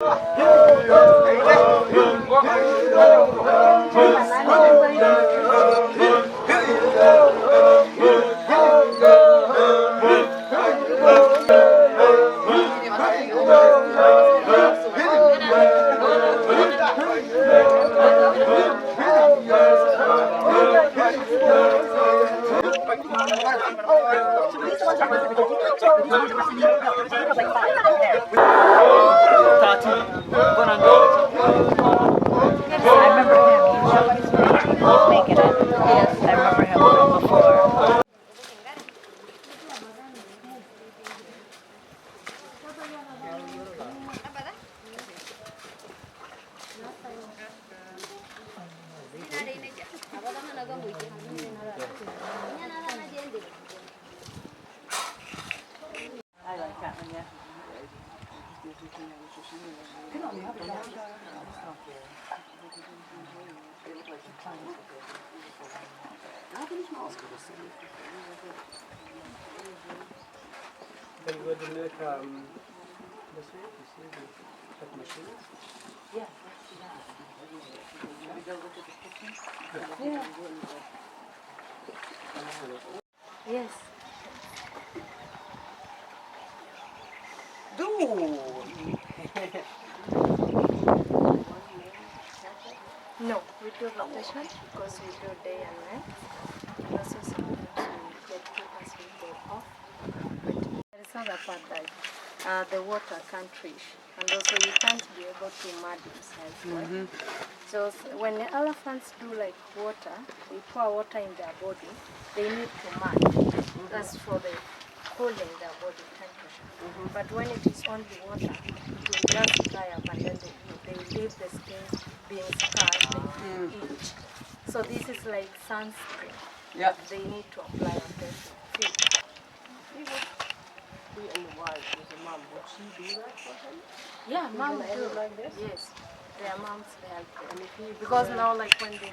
Then you would make this way, you see the that machine? Yeah. Yeah. Yes. Do! No, we do rotation because we do day and night. And also sometimes we get papers we go off. But there is another part that the water can't reach. And also you can't be able to mud inside. Right? So when the elephants do like water, they pour water in their body, they need to mud. That's for the cooling their body temperature. But when it is only water, it will just dry up and then they leave the skin being scarred, they itch. So this is like sunscreen. Yeah. They need to apply on their feet. And the wife was a mom. Would she do that for him? Yeah, mom Even do. like this? Yes. Their moms, they help them. And if he Because now like when they go